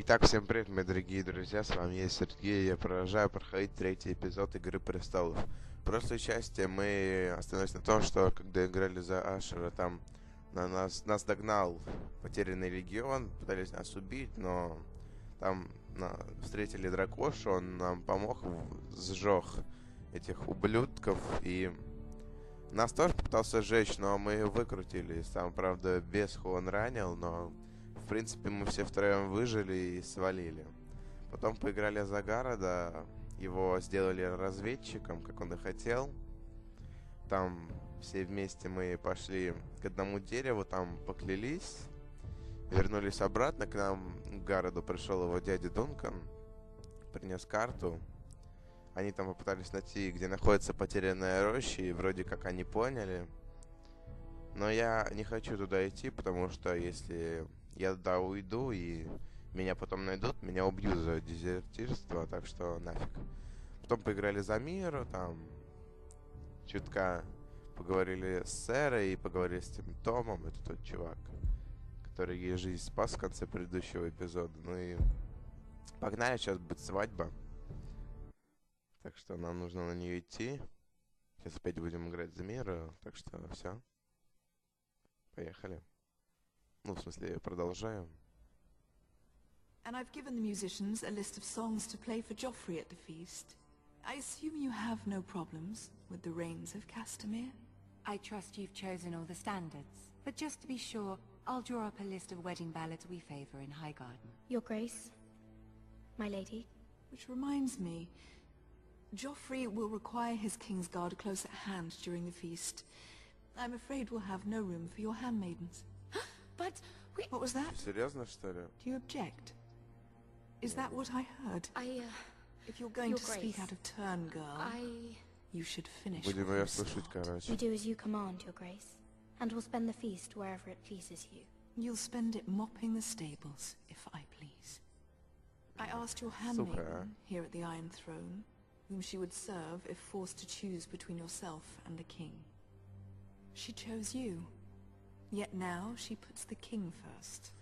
Итак, всем привет, мои дорогие друзья, с вами я, Сергей, я продолжаю проходить третий эпизод Игры Престолов. В прошлой части мы остановились на том, что когда играли за Ашера, там нас догнал потерянный легион, пытались нас убить, но там встретили дракошу, он нам помог, сжег этих ублюдков, и нас тоже пытался сжечь, но мы выкрутились. Там, правда, бесху он ранил, но в принципе мы все втроем выжили и свалили. Потом поиграли за города, его сделали разведчиком, как он и хотел. Там все вместе мы пошли к одному дереву, там поклялись. Вернулись обратно к нам, к городу пришел его дядя Дункан, принес карту. Они там попытались найти, где находится потерянная роща, и вроде как они поняли. Но я не хочу туда идти, потому что если я туда уйду и меня потом найдут, меня убьют за дезертирство, так что нафиг. Потом поиграли за миру, там чутка поговорили с Сэрой и поговорили с тем Томом, это тот чувак, который ей жизнь спас в конце предыдущего эпизода. Ну и погнали, сейчас будет свадьба. Так что нам нужно на нее идти. Сейчас опять будем играть за мир, так что все. Поехали. Ну, в смысле, продолжаем. And I've given the musicians a list of songs to play for Joffrey at the feast. I assume you have no problems with the Rains of Castamere? I trust you've chosen all the standards, but just to be sure, I'll draw up a list of wedding ballads we favor in Highgarden. Your Grace, my lady. Which reminds me, Joffrey will require his Kingsguard close at hand during the feast. I'm afraid we'll have no room for your handmaidens. But we... What was that? Серьезно, что ли? Do you object? Is that what I heard? If you're going Your to speak Grace, out of turn, girl, you should finish Будем what ее you слушать, start. короче. We do as you command, Your Grace, and will spend the feast wherever it pleases you. You'll spend it mopping the stables, if I please. I asked your handmaiden here at the Iron Throne whom she would serve if forced to choose between yourself and the king. She chose you. Yet now she puts the king first.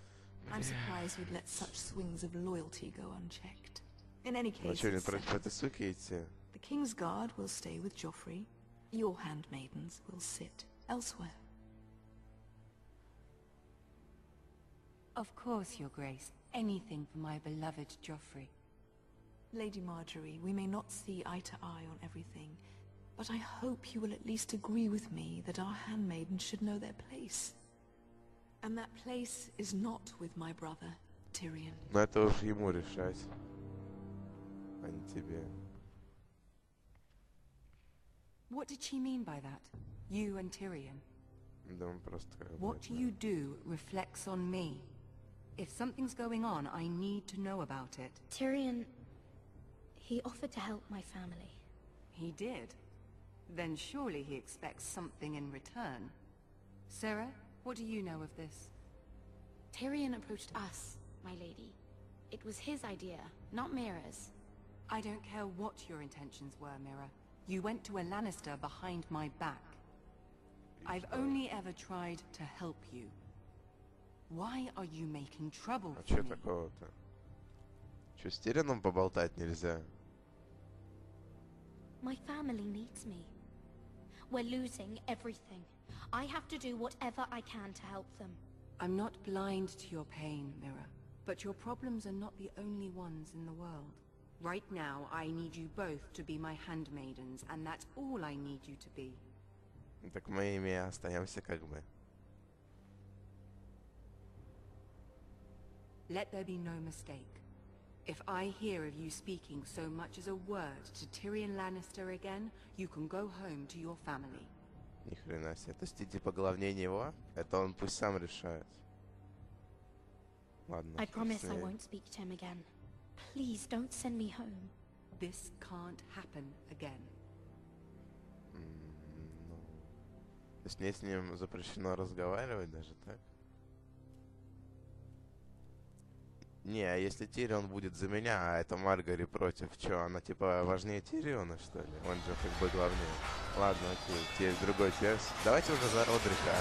I'm surprised you'd let such swings of loyalty go unchecked. In any Ну case, что, не it's против settled. этой суки идти? The king's guard will stay with Joffrey. Your handmaidens will sit elsewhere. Of course, Your Grace. Anything for my beloved Joffrey. Lady Marjorie, we may not see eye to eye on everything, but I hope you will at least agree with me that our handmaidens should know their place. And that place is not with my brother, Tyrion. Но это уж ему решать, а не тебе. What did she mean by that? You and Tyrion? Да он просто как бы What это- you do reflects on me. If something's going on, I need to know about it. Tyrion, he offered to help my family. He did? Then surely he expects something in return. Sarah, what do you know of this? Tyrion approached us, my lady. It was his idea, not Mira's. I don't care what your intentions were, Mira. You went to a Lannister behind my back. I've only ever tried to help you. Why are you making trouble А for чё me? такого-то? Чё, с Тирианом поболтать нельзя? My family needs me. We're losing everything. I have to do whatever I can to help them. I'm not blind to your pain, Mira. But your problems are not the only ones in the world. Right now, I need you both to be my handmaidens, and that's all I need you to be. Так мы ими остаемся как бы. Let there be no mistake. If I hear of you speaking so much as a word to Tyrion Lannister again, you can go home to your family. Ни хрена себе. То есть ты типа главнее него? Это он пусть сам решает. Ладно. I фиг promise с I ней. won't speak to him again. Please don't send me home. This can't happen again. Ну, то есть мне с ним запрещено разговаривать даже, так? Не, а если Тирион будет за меня, а это Маргари против, чё, она типа важнее Тириона, что ли? Он же как бы главнее. Ладно, окей, теперь другой текст. Давайте уже за Родрика.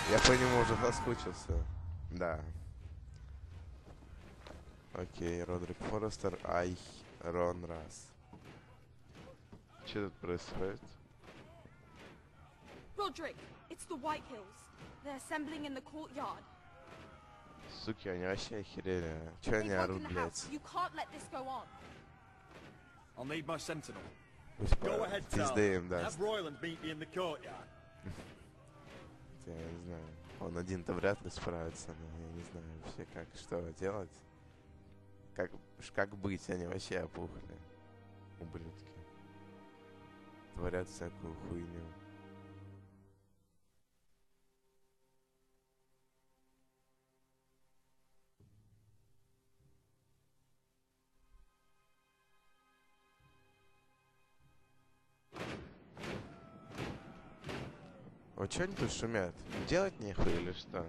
Я по нему уже соскучился. Да. Окей, Родрик Форестер, Рон Расс. Что тут происходит? Roderick, it's the White Hills. They're assembling in the courtyard. Суки, они вообще охерели. Чё они They've орут, broken the блядь? house. You can't let this go on. I'll need my sentinel. Пусть Go ahead, пизды им Tal. даст. Have Royland meet me in the courtyard. Я не знаю. Он один-то вряд ли справится, но я не знаю вообще, как, что делать. Как быть, они вообще опухли. Ублюдки. Творят всякую хуйню. Вот что они тут шумят? Делать нехуй или что?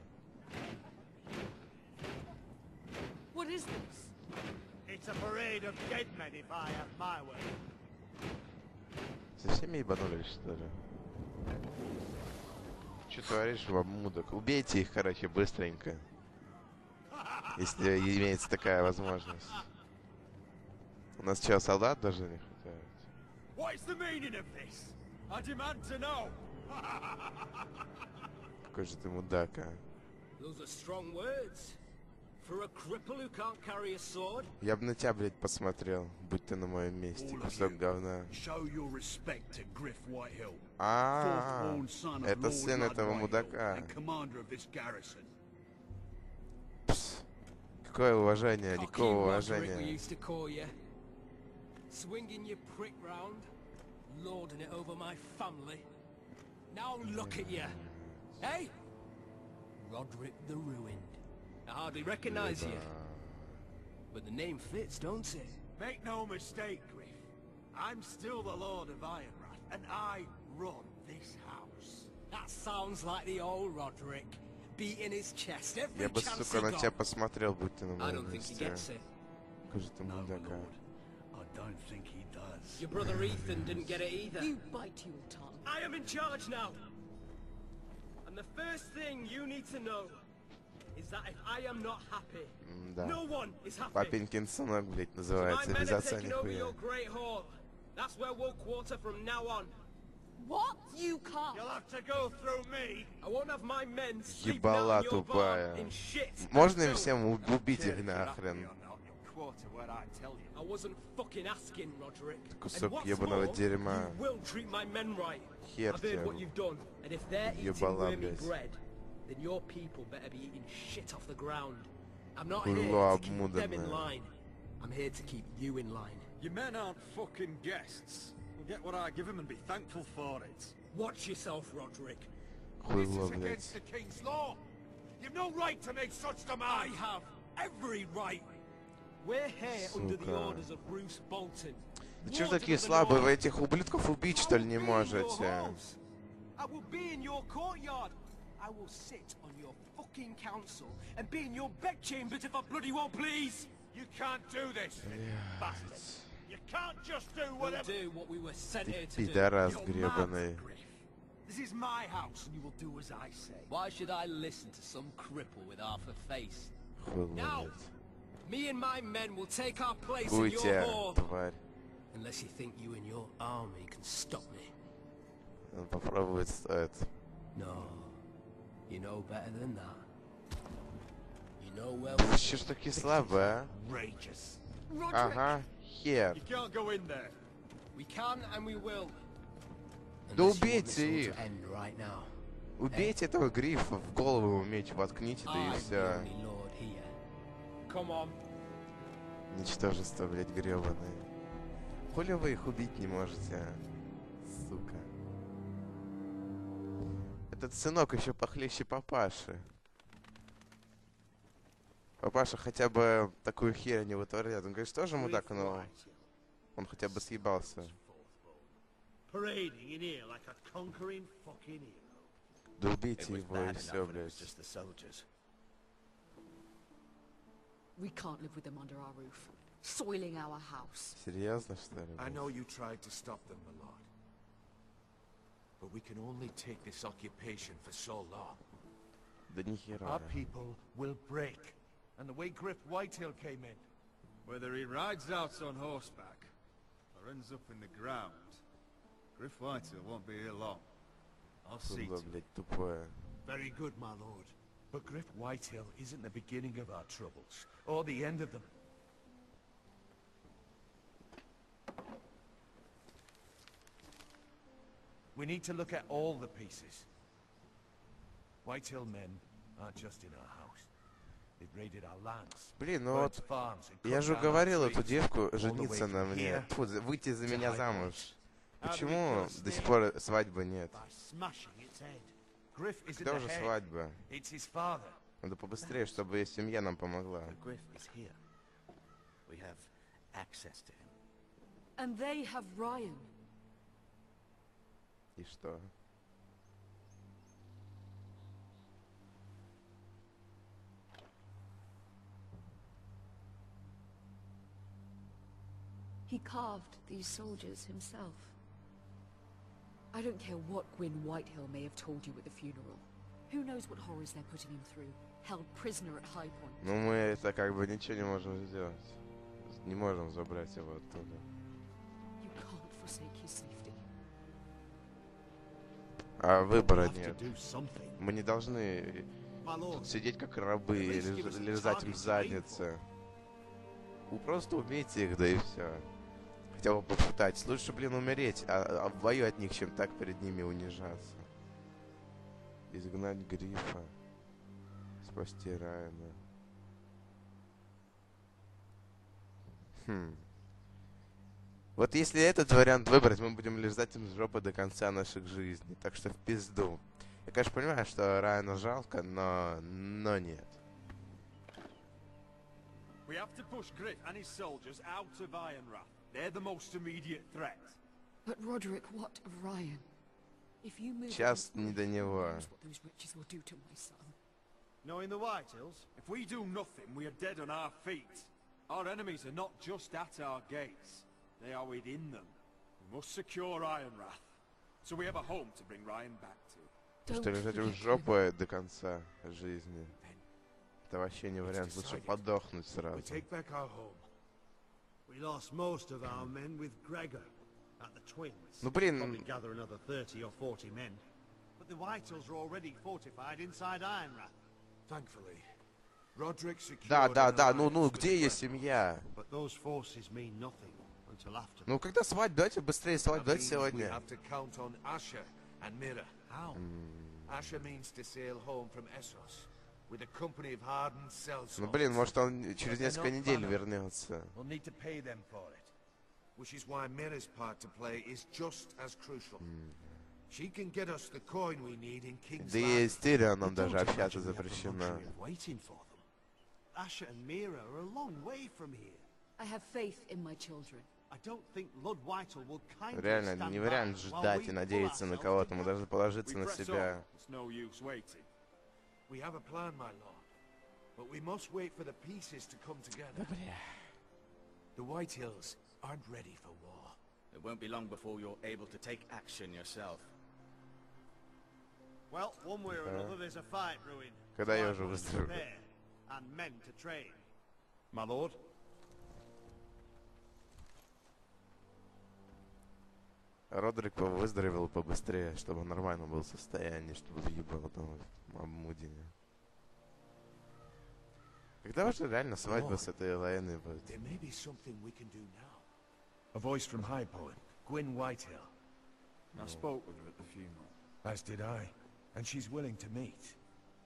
What is this? It's a parade of dead men if I have my way. Совсем ебанулись, что ли? Что творишь, мудок? Убейте их, короче, быстренько. Если имеется такая возможность. У нас что, солдат даже не хватает? What is the meaning of this? I demand to know. Какой же ты мудак, а? Those are strong words. For a cripple who can't carry a sword. Я бы на тебя, блядь, посмотрел, будь ты на моем месте, кусок говна. Это сын этого мудака. Пс, какое уважение, никакого уважения. Swinging your prick round, lording it over my family. Now look at you, hey? Roderick the Ruined. I hardly recognize you, but the name fits, don't it? Make no mistake, Griff. I'm still the Lord of Ironrath, and I run this house. That sounds like the old Roderick, beating his chest every Я бы, chance сука, he на тебя got. посмотрел, будь ты на I моем don't think he месте. gets it. Какой же ты мудака. I don't think he does. Your brother Ethan didn't get it either. You bite your tongue. I am in charge now. And the first thing you need to know is that if I am not happy, Да. no one is happy. Папенькин сынок, блядь, My называется, men без are отца taking over нихуя. your great hall. That's where we'll quarter from now on. What? You can't. You'll have to go through me. I won't have my men sleeping Ебала out in your тупая. barn in shit. Можно им всем убить их нахрен? I wasn't fucking asking, Roderick. Кусок And what's ебаного more, дерьма. you will treat my men right. Хер I've heard тебе. what you've done, and if they're eating Ебала, wormy блядь. bread, then your people better be eating shit off the ground. I'm not Хуйло here to keep them in обмуданное. line. I'm here to keep you in line. Your men aren't fucking guests. We'll get what I give them and be thankful for it. Watch yourself, Roderick. Хуйло, блядь. the king's law. You've no right to make such I demands. have every right. We're here under the Сука. orders of Bruce Bolton. Да чё ж такие слабые, вы этих ублюдков убить, что ли, не можете? I will be in your courtyard. I will sit on your fucking council and be in your bedchambers if I bloody well please. You can't do this, bastard. You can't just do We'll whatever. do what we were sent Ты here to do. пидорас You're гребаный. mad, Griff. This is my house, and you will do as I say. Why should I listen to some cripple with half a face? Хуйло, Now, блядь. me and my men will take our place Хуй in your тебя, hall. тварь. Unless you think you and your army can stop me. Попробовать стоит. No. You know better than that. You know well. Вы чё ж такие слабые, а? Outrageous. Roderick. Ага, хер. You can't go in there. We can and we will. Да Unless you want убейте this all их. to end right now. Убейте этого грифа, в голову ему меч воткните, да и I'm the все. only lord here. Come on. Ничтожество, блядь, гребаное. Хули вы их убить не можете, а? Сука. Этот сынок еще похлеще папаши. Папаша хотя бы такую херь не вытворяет. Он, конечно, тоже мудак, но он хотя бы съебался. Parading in here like a conquering fucking hero. Да убейте его и все, блядь. just the soldiers. We can't live with them under our roof, soiling our house. Серьезно, что ли? I блядь? know you tried to stop them, my lord. But we can only take this occupation for so long. Да нихера. Our people will break. And the way Griff Whitehill came in, Whether he rides out on horseback or ends up in the ground, Griff Whitehill won't be here long. I'll see to Куда, it. блядь, тупое. Very good, my lord. But Griff Whitehill isn't the beginning of our troubles, or the end of them. We need to look at all the pieces. Whitehill men aren't just in our house. They've raided our lands. Блин, ну burnt вот, farms and я cut же down our уговорил trees, эту девку all the way жениться на from мне. here Тьфу, выйти за to меня High замуж. Point. Почему до сих пор свадьбы нет? By smashing its head. Griff isn't Когда the уже head. свадьба? It's his father. Надо побыстрее, чтобы семья нам помогла. Griff is here. We have access to him. And they have Ryan. И что? He carved these soldiers himself. I don't care what Gwyn Whitehill may have told you at the funeral. Who knows what horrors they're putting him through? Held prisoner at High Point. Ну мы это как бы ничего не можем сделать. Не можем забрать его оттуда. You can't forsake his safety. А выбора We'll have to нет. do something. Мы не должны My lord, тут сидеть как рабы и лежать им в заднице. Вы просто убейте их, да и все. Хотя бы попытайтесь. Лучше, блин, умереть, а в бою от них, чем так перед ними унижаться. Изгнать Грифа. Спасти Райана. Вот если этот вариант выбрать, мы будем лежать им с жопы до конца наших жизней. Так что в пизду. Я, конечно, понимаю, что Райана жалко, но нет. we have to push Griff and his soldiers out of Ironrath. They're the most immediate threat. But Roderick, what of Ryan? If you move Сейчас against не до Griff, who него. knows what those witches will do to my son? Knowing the Whitehills, if we do nothing, we are dead on our feet. Our enemies are not just at our gates. They are within them. We must secure Ironrath, so we have a home to bring Ryan back to. Что лежать в жопы до конца жизни. Это вообще не вариант. Лучше подохнуть We сразу. take back our home. We lost most of our men with Gregor at the Twins. Ну блин, Probably gather another 30 or 40 men. But the Whitehills are already fortified inside Ironrath. Thankfully, Roderick secured да, an ну, alliance with где ее Gregor. семья? But those forces mean nothing until after. Ну, когда свадьба? Давайте быстрее свадьбу, That давайте means we сегодня. have to count on Asher and Mira. How? Asher means to sail home from Essos with a company of hardened sellswords. Ну, блин, может он через несколько недель вернется. We'll need to pay them for it. Which is why Mira's part to play is just as crucial. She can get us the coin we need in King's Да и Land. с Тирионом But даже don't общаться imagine we have the запрещено. luxury of waiting for them. Asher and Mira are a long way from here. I have faith in my children. I don't think Lord Whitehall will kindly Реально, stand не by вариант while ждать we и pull надеяться на ourselves кого-то. Мы должны together. положиться We на press себя. on. It's no use waiting. We have a plan, my lord. But we must wait for the pieces to come together. The Whitehills aren't ready for war. It won't be long before you're able to take action yourself. Well, one way or another, there's a fight brewing. Когда я So уже I'm going to выздоровею? prepare, and men to train. My lord? Родрик выздоровел побыстрее, чтобы он нормально был в состоянии, чтобы въебал там в Мудине. Когда уже реально свадьба с этой Лаэной будет? There may be something we can do now. A voice from High Point, Gwyn Whitehill. I spoke with her at the funeral. As did I. And she's willing to meet.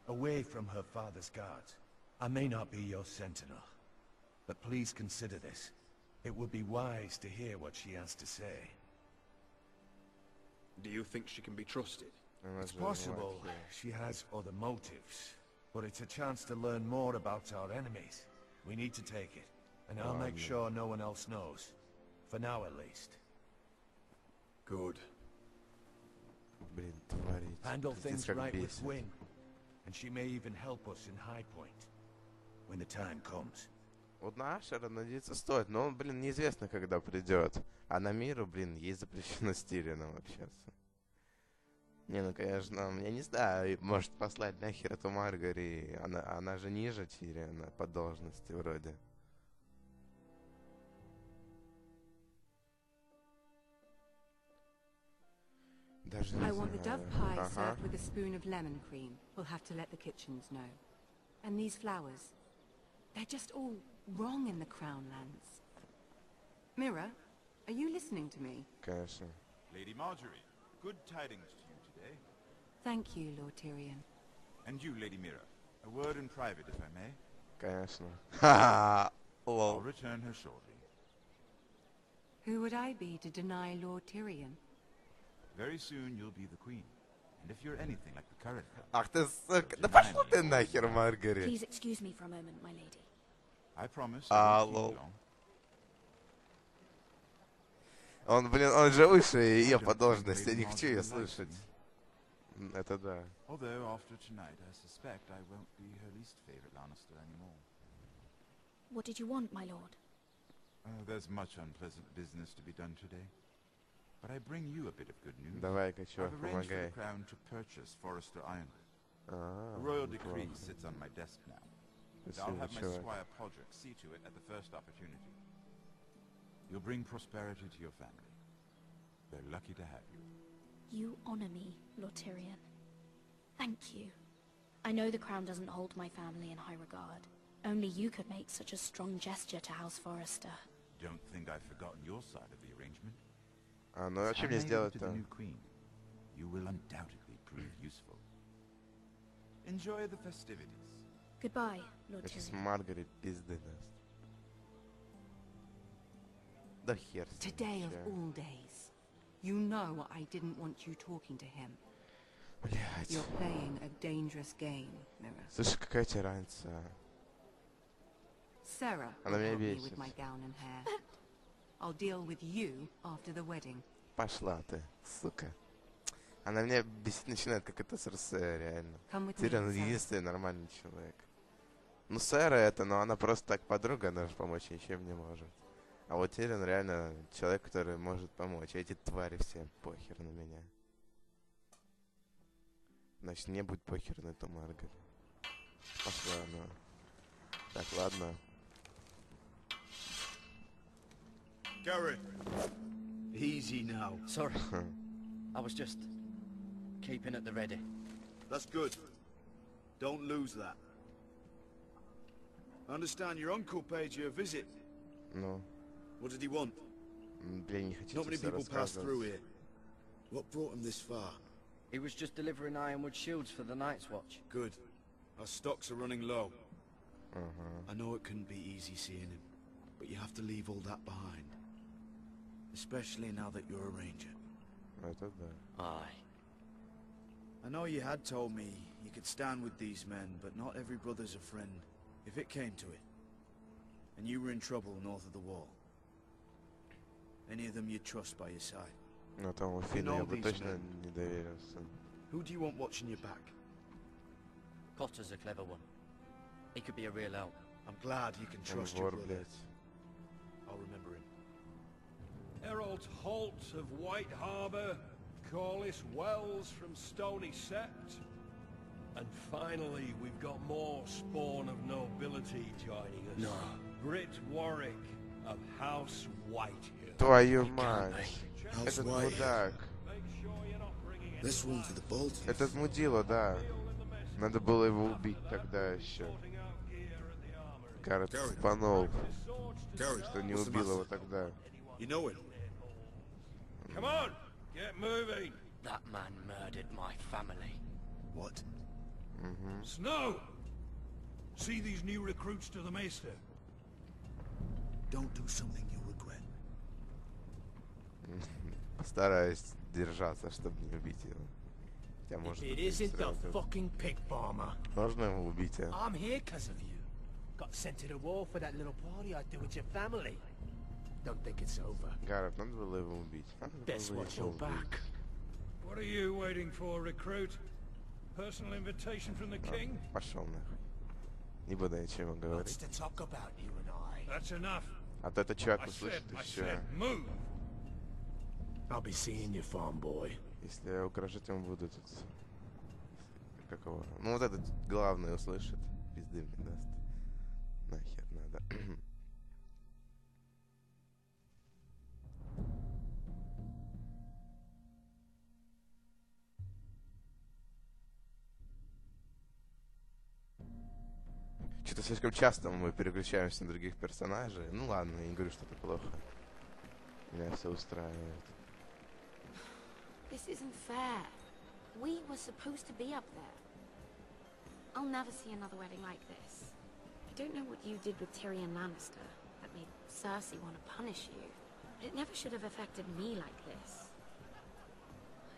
Away from her father's guards. I may not be your sentinel. But please consider this. It would be wise to hear what she has to say. Do you think she can be trusted? Она It's же possible мать, she has other motives. But it's a chance to learn more about our enemies. We need to take it. And I'll make sure no one else knows. For now, at least. Good. блин, творить. Handle Пиздец, things как right with бесит. Gwyn. And she may even help us in High Point. When the time comes. Вот на Ашера надеяться стоит, но он, блин, неизвестно, когда придет. А на Миру, блин, ей запрещено с Тирионом общаться. Не, ну, конечно, я не знаю, может послать нахер эту Маргари. Она же ниже Тириона по должности вроде. I want the dove pie served with a spoon of lemon cream. We'll have to let the kitchens know. And these flowers, they're just all wrong in the Crown lands. Mira, are you listening to me? Конечно. Lady Marjorie, good tidings to you today. Thank you, Lord Tyrion. And you, Lady Mira, a word in private, if I may. Конечно. Ха-ха. I'll Лол. return her shortly. Who would I be to deny Lord Tyrion? Very soon you'll be the queen. And if you're anything like the current one, Ах ты, сука. Да пошла ты нахер, Маргарет. Please excuse me for a moment, my lady. I promise I won't keep you long. Он, блин, он же выше ее по должности, не хочу ее слышать. Это да. Although after tonight, I suspect I won't be her least favorite Lannister anymore. What did you want, my lord? There's much unpleasant business to be done today. But I bring you a bit of good news. Давай-ка, чувак, I've arranged for помогай. the crown to purchase Forrester Island. A royal decree sits on my desk now. And I'll have my squire Podrick see to it at the first opportunity. You'll bring prosperity to your family. They're lucky to have you. You honor me, Lord Tyrion. Thank you. I know the crown doesn't hold my family in high regard. Only you could make such a strong gesture to House Forrester. Don't think I've forgotten your side of the arrangement. А, ну а что мне сделать-то? You will undoubtedly prove useful. Enjoy the festivities. Goodbye, Lord Это с Tyrion. Маргарет пизды даст. Да хер с ним Today of вообще. all days. You know I didn't want you talking to him. Блядь. You're playing a dangerous game, Mira. Слушай, какая тебе разница? Sarah Она will меня help me бесит. with my gown and hair. I'll deal with you after the wedding. Пошла ты, сука. Она меня бесить начинает, как это Серсея, реально. Come with me, Тирион Sarah. единственный нормальный человек. Ну, Сэра это, но она просто так подруга, она же помочь ничем не может. А вот Тирион реально человек, который может помочь. А эти твари все похер на меня. Значит, не будет похер на эту Маргарет. Пошла она. Так, ладно. Garrett, easy now. Sorry. I was just keeping at the ready. That's good. Don't lose that. I understand your uncle paid you a visit. Ну, What did he want? блин, не хотите Not many все people pass through рассказывать. here. What brought him this far? He was just delivering ironwood shields for the Night's Watch. Good. Our stocks are running low. Ага. I know it couldn't be easy seeing him, but you have to leave all that behind. Especially now that you're a ranger. Это да. Aye. I know you had told me you could stand with these men, but not every brother's a friend, if it came to it. And you were in trouble north of the wall. Any of them you'd trust by your side. Ну, тому Финну я бы точно не доверился. Who do you want watching your back? Cotter's a clever one. He could be a real help. I'm glad you can Он trust your вор, brother. блядь. I'll remember him. Herald Holt of White Harbour, Corliss Wells from Stony Sept. And finally, we've got more spawn of nobility joining us. No. Britt Warwick of House Whitehill. Твою мать. House Этот Whitehill. мудак. This one to the Baltic. Этот мудила, да. Надо было его убить тогда еще. Гаррет цепанул, Garrett, что не what's the убил его matter? тогда. You know him? Come on, get moving. That man murdered my family. What? Snow! See these new recruits to the Maester? Don't do something you'll regret. Постараюсь держаться, чтобы не убить его. Хотя, может, It быть, isn't the сразу. fucking pig farmer. Можно его убить, а? I'm here because of you. Got sent to the war for that little party I do with your family. Don't think it's over. Гаррет, надо было его убить. Надо Best было watch его your back. What are you waiting for, recruit? Personal invitation from the king? Пошел нахуй. Не буду ничего Lots говорить. to talk about, you and I. That's enough. А то этот чувак I услышит и said, все. move. I'll be seeing you, farm boy. Если я угрожать ему буду тут... Как его? Ну вот этот главный услышит. Пизды мне даст. Нахер надо. Что-то слишком часто мы переключаемся на других персонажей. Ну ладно, я не говорю, что это плохо. Меня все устраивает. This isn't fair. We were supposed to be up there. I'll never see another wedding like this. I don't know what you did with Tyrion Lannister that made Cersei want to punish you, but it never should have affected me like this.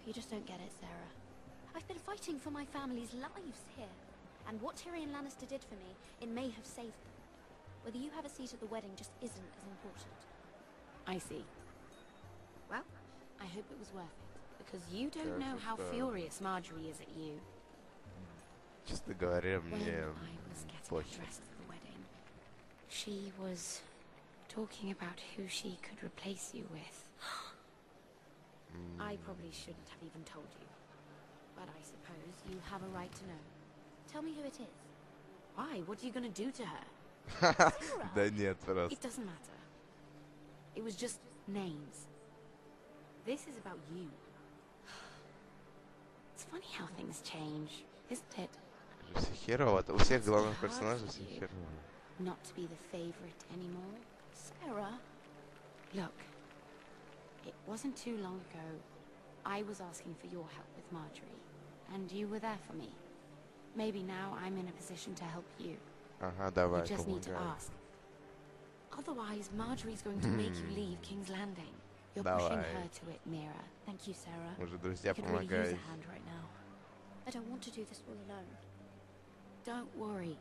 You just don't get it, Sarah. I've been fighting for my family's lives here, and what Tyrion Lannister did for me, it may have saved them. Whether you have a seat at the wedding just isn't as important. I see. Well, I hope it was worth it, because you don't know how furious Marjorie is at you. Честно говоря, When мне I was getting похер. dressed for the wedding, she was talking about who she could replace you with. I probably shouldn't have even told you, but I suppose you have a right to know. Tell me who it is. Why? What are you gonna do to her? Да нет, просто. It doesn't matter. It was just names. This is about you. It's funny how things change, isn't it? Все херово. У всех главных персонажей все херово. Not to be the favorite anymore. Sarah. Look, it wasn't too long ago. I was asking for your help with Marjorie, and you were there for me. Maybe now I'm in a position to help you. Ага, давай, You just need to помогай. ask. Otherwise, Marjorie's going to make you leave King's Landing. You're Давай. pushing her to it, Mira. Thank you, Sarah. Мы же друзья, I could really use помогай. a hand right now. I don't want to do this all alone. Don't worry.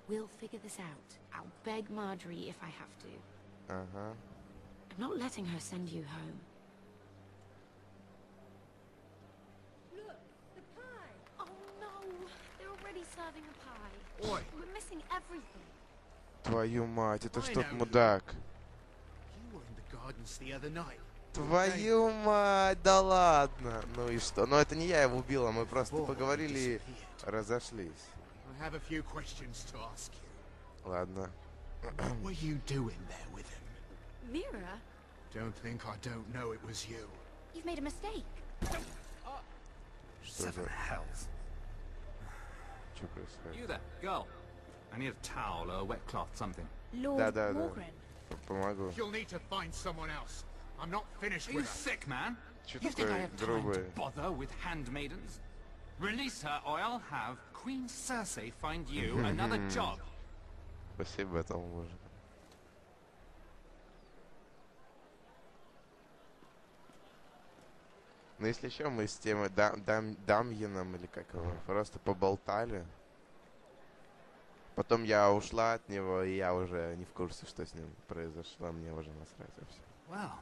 We'll figure this out. I'll beg Marjorie if I have to. Ага. I'm not letting her send you home. Look, the pie! Oh no! They're already serving a pie. Oi! We're missing everything. Твою мать, это ж тот мудак. You were in the gardens the other night. Твою мать, да ладно. Ну и что? Ну это не я его убила, мы просто поговорили и разошлись. I have a few questions to ask you. Ладно. What were you doing there with him? Mira? Don't think I don't know it was you. You've made a mistake. Что за... hells. Что происходит? You there, girl. I need a towel or a wet cloth, something. Lord Да. Morgren. Помогу. You'll need to find someone else. I'm not finished Are you with her. sick, man? Чё You think I такой have time to грубый? bother with handmaidens? Release her, or I'll have Queen Cersei find you another job. Спасибо этому мужику. Ну если еще мы с тем Дамьеном, или как его, просто поболтали. Потом я ушла от него, и я уже не в курсе, что с ним произошло. Мне уже насрать вообще. Well,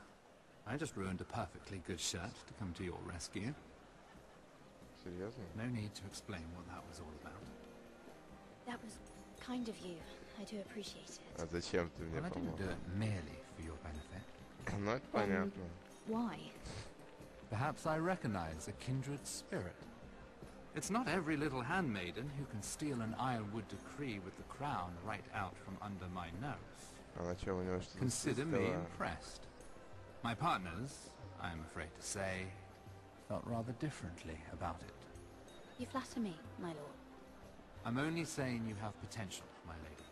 I just ruined a perfectly good shirt to come to your rescue. Серьезно? No need to explain what that was all about. That was kind of you. I do appreciate it. А зачем ты мне Well, I didn't помог? do it merely for your benefit. Ну это понятно. Why? Perhaps I recognize a kindred spirit. It's not every little handmaiden who can steal an ironwood decree with the crown right out from under my nose. А на чем у него что-то Consider me стояло? impressed. My partners, I'm afraid to say, felt rather differently about it. You flatter me, my lord. I'm only saying you have potential, my lady.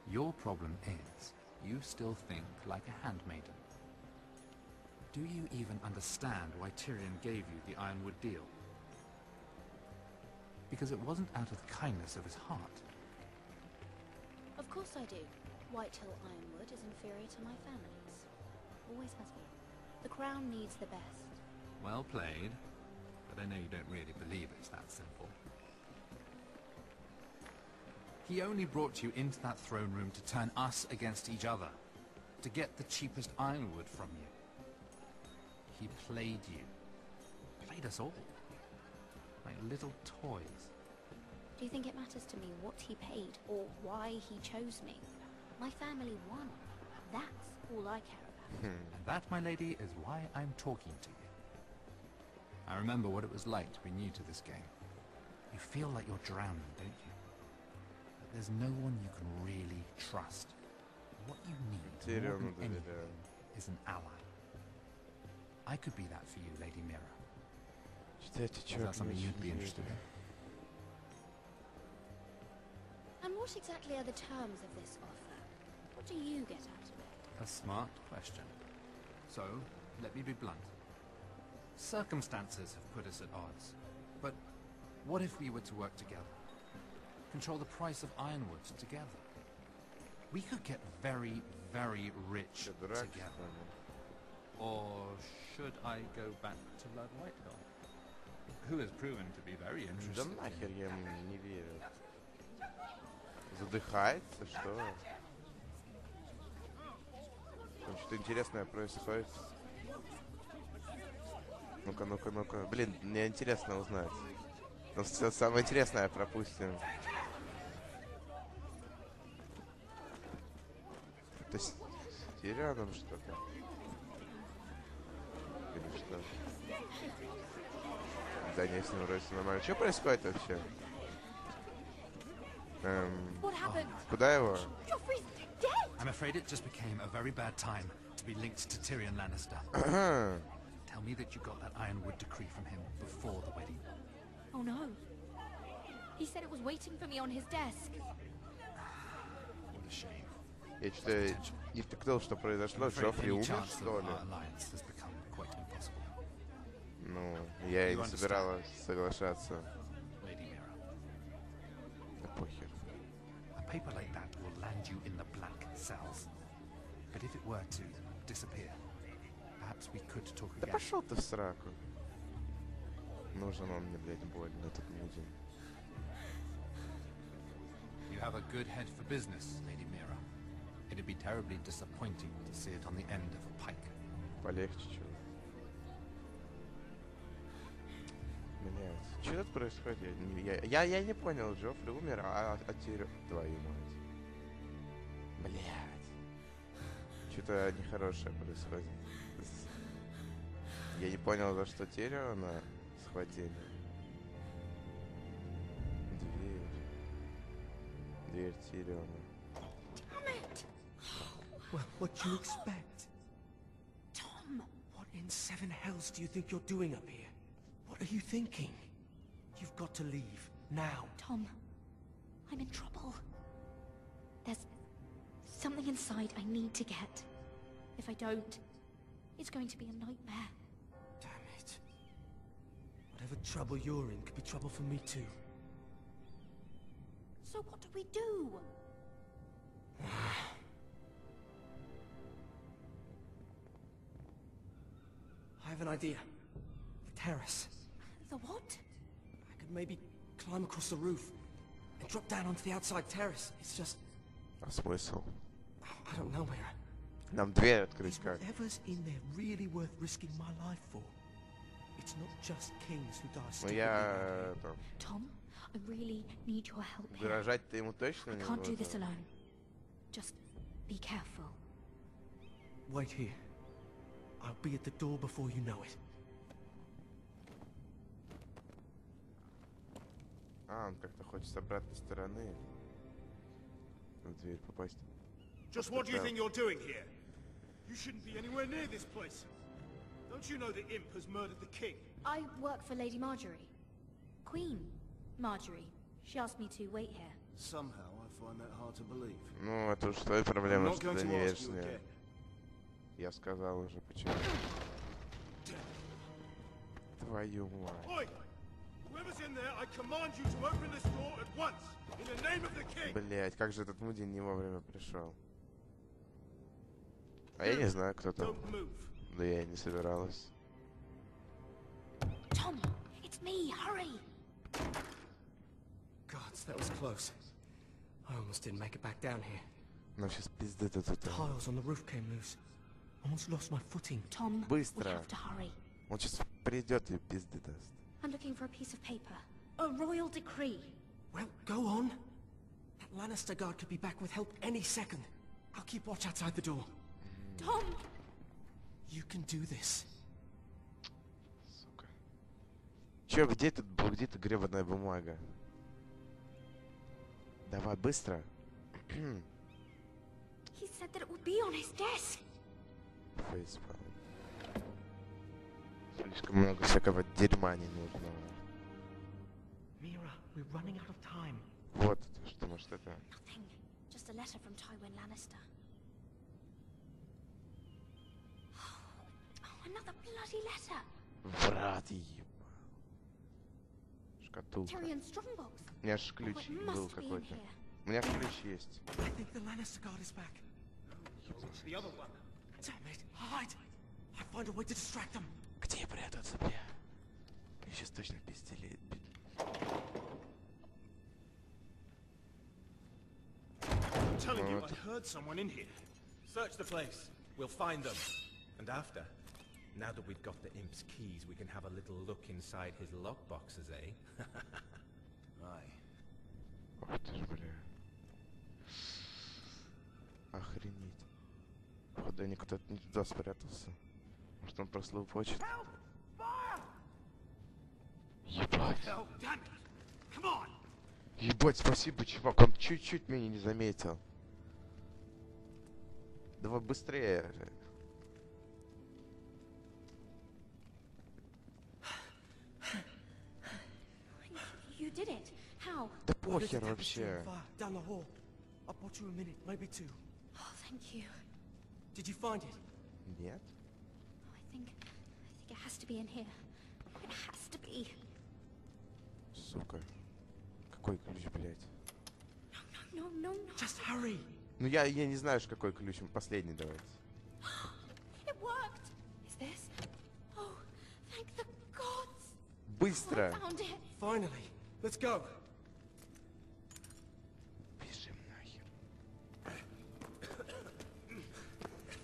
Your problem is, you still think like a handmaiden. Do you even understand why Tyrion gave you the Ironwood deal? Because it wasn't out of the kindness of his heart. Of course I do. Whitehill Ironwood is inferior to my family's. Always has been. The crown needs the best. Well played, but I know you don't really believe it's that simple. He only brought you into that throne room to turn us against each other, to get the cheapest ironwood from you. He played you, played us all, like little toys. Do you think it matters to me what he paid or why he chose me? My family won. That's all I care about. And that, my lady, is why I'm talking to you. I remember what it was like to be new to this game. You feel like you're drowning, don't you? But there's no one you can really trust. What you need more than anything is an ally. I could be that for you, Lady Mira. Is that something you'd be interested in? And what What exactly are the terms of this offer? What do you get out of it? A smart question. So, let me be blunt. Circumstances have put us at odds. But what if we were to work together? Control the price of ironwood together? We could get very, very rich together. Or should I go back to Lord Whitehill, who has proven to be very interesting? Да нахер, я ему не верю. Задыхается, что? Там что-то интересное происходит. Ну-ка, ну-ка, ну-ка. Блин, мне интересно узнать. Но все самое интересное пропустим. Это с Тирионом что-то? Или что? Да не, с ним вроде все нормально. Что происходит вообще? Куда его? I'm afraid it just became a very bad time to be linked to Tyrion Lannister. Tell me that you got that ironwood decree from him before the wedding. Oh no. He said it was waiting for me on his desk. What a shame. Я что-то не втыкнул, что произошло. Джоффри умер, что ли? Ну, я и не собиралась соглашаться. Да похер. A paper like that will land you in the black cells. But if it were to disappear, perhaps we could talk again. Да пошел ты в сраку. Нужен он мне, блядь, больно, этот мудин. You have a good head for business, Lady Mira. It'd be terribly disappointing to see it on the end of a pike. Полегче, чего. Блять, что тут происходит? Я не понял, Джоффри умер, а Тирион... Твою мать. Блять. Что-то нехорошее происходит. Я не понял, за что Тириона схватили. Дверь Тириона. Well, what do you expect? Tom! What in seven hells do you think you're doing up here? What are you thinking? You've got to leave, now. Tom, I'm in trouble. There's something inside I need to get. If I don't, it's going to be a nightmare. Damn it. Whatever trouble you're in could be trouble for me too. So what do we do? I have an idea. The terrace. The what? I could maybe climb across the roof and drop down onto the outside terrace. It's just... А смысл? I don't know, Mira. Нам дверь открыть как? Whatever's in there really worth risking my life for. It's not just kings who die stupidly. Ну я... Tom, I really need your help here. Выражать-то ему точно не I can't do буду. this alone. Just be careful. Wait here. I'll be at the door before you know it. А, он как-то хочет с обратной стороны в дверь попасть. Just what do you think you're doing here? You shouldn't be anywhere near this place. Don't you know the imp has murdered the king? I work for Lady Marjorie. Queen Marjorie. She asked me to wait here. Somehow I find that hard to believe. Ну, это уж твоя проблема, что ты не веришь мне. Я сказал уже, почему. Твою мать. Oi! Whoever's in there, I command you to open this door at once, in the name of the king. Блять, как же этот Мудин не вовремя пришел. А я не знаю, кто там. Да я и не собиралась. Tom, it's me. Hurry! Gods, that was close. I almost didn't make it back down here. Ну сейчас пизды тут. Tiles on the roof came loose. Almost lost my footing. Tom, Быстро. we have to hurry. Он сейчас придет и пизды даст. I'm looking for a piece of paper. A royal decree. Well, go on. That Lannister guard could be back with help any second. I'll keep watch outside the door. Tom! You can do this. Сука. Чё, где тут гребаная бумага? Давай быстро. He said that it would be on his desk. Фейспалм. Слишком много всякого дерьма ненужного. Mira, we're running out of time. Вот это что. это, может, это... Nothing. Just a letter from Tywin Lannister. Oh, another bloody letter. Врат ебал. Шкатулка. У меня же ключ был какой-то. У меня ключ есть. Где прятаться, бля? Я сейчас точно пиздели. I'm telling you, I heard someone in here. Search the place. We'll find them. And after, now that we've got the imp's keys, we can have a little look inside his lockboxes, eh? Aye. Ох ты ж, бля. Охренеть. Походу, никто не туда спрятался. Может, он просто лупочет. Ебать. Ебать, спасибо, чувак. Он чуть-чуть меня не заметил. Давай быстрее. You did it. How? Да похер вообще. Down the hall. I'll bought you a minute, maybe two. Oh, thank you. Did you find it? Нет. I think it has to be in here. It has to be. Сука. Какой ключ, блядь? No. Just hurry. Ну я не знаю, какой ключ. Последний давайте. It worked. Is this? Oh, thank the gods. Быстро. I found it. Finally. Let's go. Бежим нахер.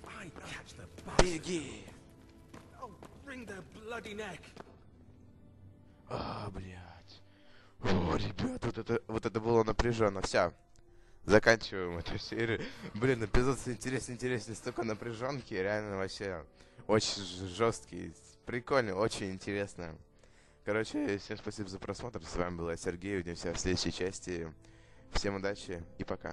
I catch the bastard. Беги. Oh, wring their bloody neck. Блядь. О, ребят, вот это было напряженно. Все. Заканчиваем эту серию. Блин, эпизод интереснее, столько напряженки. Реально вообще очень жесткий. Прикольно, очень интересно. Короче, всем спасибо за просмотр. С вами был Сергей. Увидимся в следующей части. Всем удачи и пока.